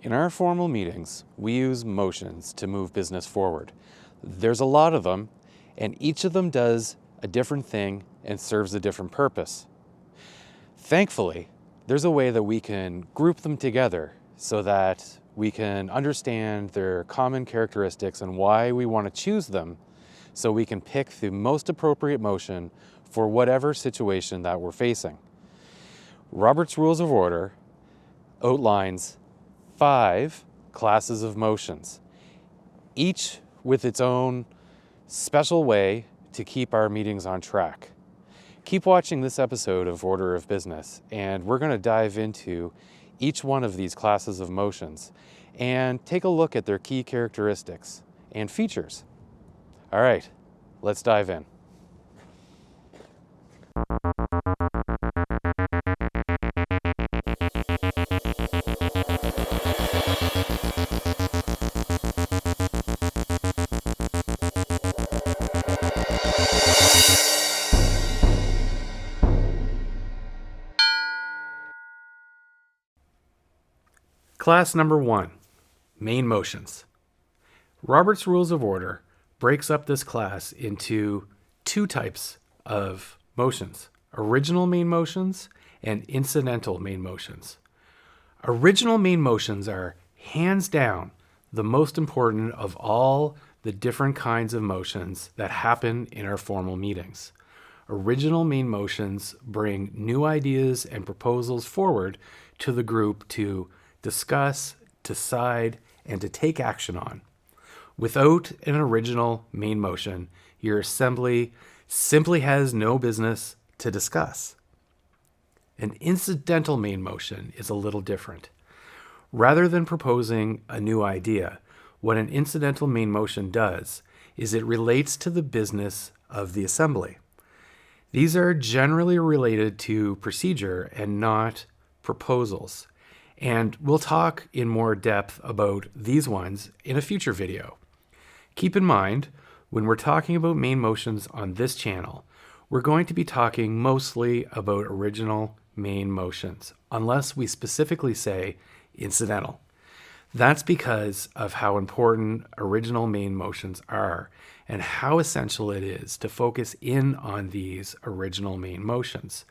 In our formal meetings, we use motions to move business forward. There's a lot of them, and each of them does a different thing and serves a different purpose. Thankfully, there's a way that we can group them together so that we can understand their common characteristics and why we want to choose them, so we can pick the most appropriate motion for whatever situation that we're facing. Robert's Rules of Order outlines 5 classes of motions, each with its own special way to keep our meetings on track. Keep watching this episode of Order of Business, and we're going to dive into each one of these classes of motions and take a look at their key characteristics and features. All right, let's dive in. Class number 1, main motions. Robert's Rules of Order breaks up this class into 2 types of motions: original main motions and incidental main motions. Original main motions are hands down the most important of all the different kinds of motions that happen in our formal meetings. Original main motions bring new ideas and proposals forward to the group to discuss, decide, and to take action on. Without an original main motion, your assembly simply has no business to discuss. An incidental main motion is a little different. Rather than proposing a new idea, what an incidental main motion does is it relates to the business of the assembly. These are generally related to procedure and not proposals. And we'll talk in more depth about these ones in a future video. Keep in mind, when we're talking about main motions on this channel, we're going to be talking mostly about original main motions, unless we specifically say incidental. That's because of how important original main motions are and how essential it is to focus in on these original main motions.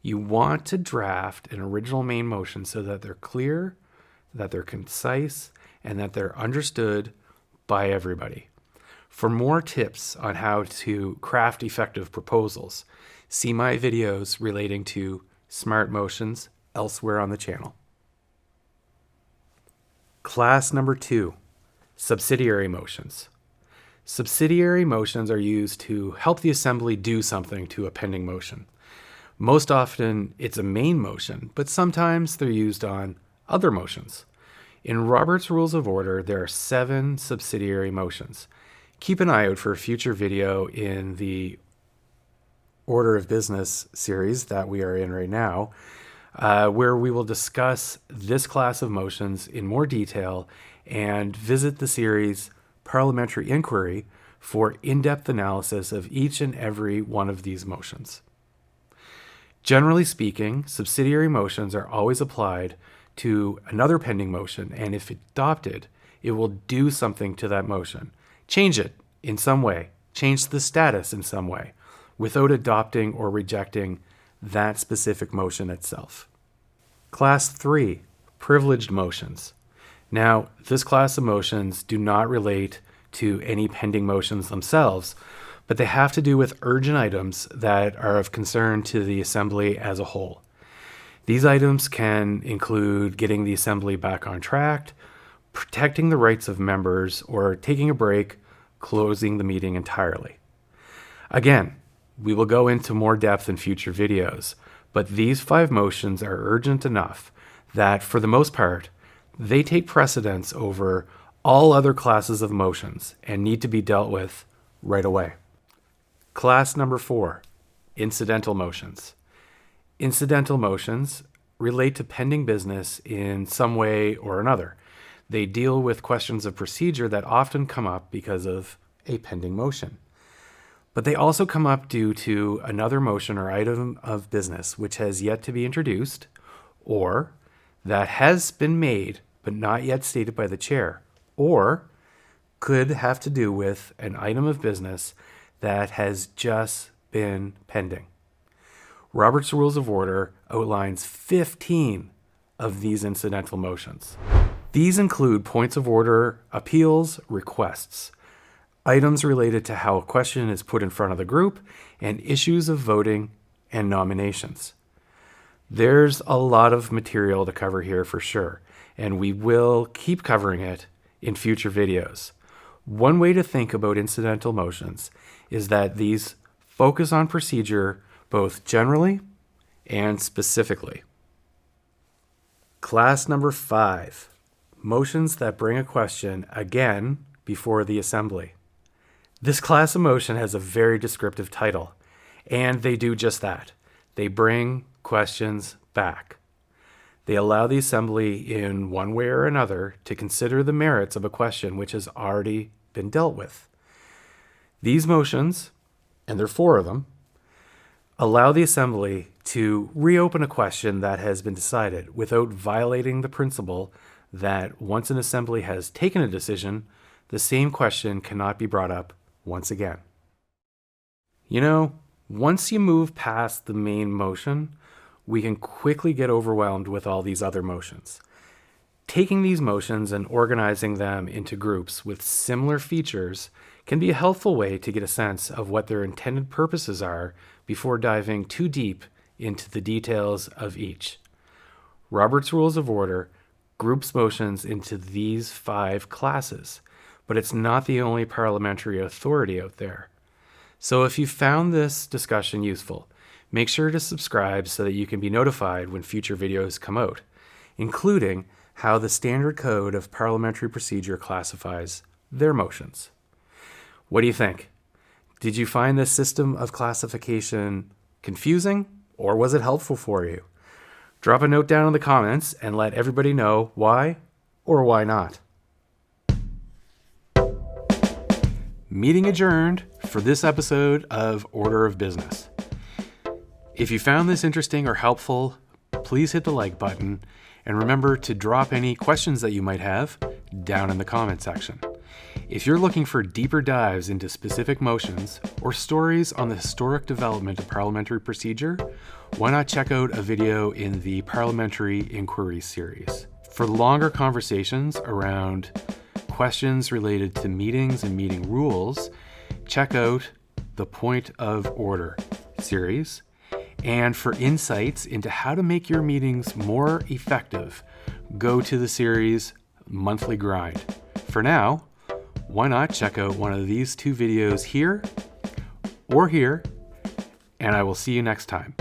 You want to draft an original main motion so that they're clear, that they're concise, and that they're understood by everybody. For more tips on how to craft effective proposals, see my videos relating to smart motions elsewhere on the channel. Class number 2, subsidiary motions. Subsidiary motions are used to help the assembly do something to a pending motion. Most often, it's a main motion, but sometimes they're used on other motions. In Robert's Rules of Order, there are 7 subsidiary motions. Keep an eye out for a future video in the Order of Business series that we are in right now, where we will discuss this class of motions in more detail and visit the series Parliamentary Inquiry for in-depth analysis of each and every one of these motions. Generally speaking, subsidiary motions are always applied to another pending motion, and if adopted, it will do something to that motion. Change it in some way, change the status in some way, without adopting or rejecting that specific motion itself. Class 3, privileged motions. Now, this class of motions do not relate to any pending motions themselves, but they have to do with urgent items that are of concern to the assembly as a whole. These items can include getting the assembly back on track, protecting the rights of members, or taking a break, closing the meeting entirely. Again, we will go into more depth in future videos, but these 5 motions are urgent enough that, for the most part, they take precedence over all other classes of motions and need to be dealt with right away. Class number 4, incidental motions. Incidental motions relate to pending business in some way or another. They deal with questions of procedure that often come up because of a pending motion. But they also come up due to another motion or item of business which has yet to be introduced, or that has been made but not yet stated by the chair, or could have to do with an item of business that has just been pending. Robert's Rules of Order outlines 15 of these incidental motions. These include points of order, appeals, requests, items related to how a question is put in front of the group, and issues of voting and nominations. There's a lot of material to cover here for sure, and we will keep covering it in future videos. One way to think about incidental motions is that these focus on procedure both generally and specifically. Class number 5, motions that bring a question again before the assembly. This class of motion has a very descriptive title, and they do just that. They bring questions back. They allow the assembly in one way or another to consider the merits of a question which has already been dealt with. These motions, and there are 4 of them, allow the assembly to reopen a question that has been decided without violating the principle that once an assembly has taken a decision, the same question cannot be brought up once again. You know, once you move past the main motion, we can quickly get overwhelmed with all these other motions. Taking these motions and organizing them into groups with similar features can be a helpful way to get a sense of what their intended purposes are before diving too deep into the details of each. Robert's Rules of Order groups motions into these 5 classes, but it's not the only parliamentary authority out there. So if you found this discussion useful, make sure to subscribe so that you can be notified when future videos come out, including how the Standard Code of Parliamentary Procedure classifies their motions. What do you think? Did you find this system of classification confusing, or was it helpful for you? Drop a note down in the comments and let everybody know why or why not. Meeting adjourned for this episode of Order of Business. If you found this interesting or helpful, please hit the like button and remember to drop any questions that you might have down in the comment section. If you're looking for deeper dives into specific motions or stories on the historic development of parliamentary procedure, why not check out a video in the Parliamentary Inquiry series? For longer conversations around questions related to meetings and meeting rules, check out the Point of Order series. And for insights into how to make your meetings more effective, go to the series Monthly Grind. For now, why not check out one of these 2 videos here or here, and I will see you next time.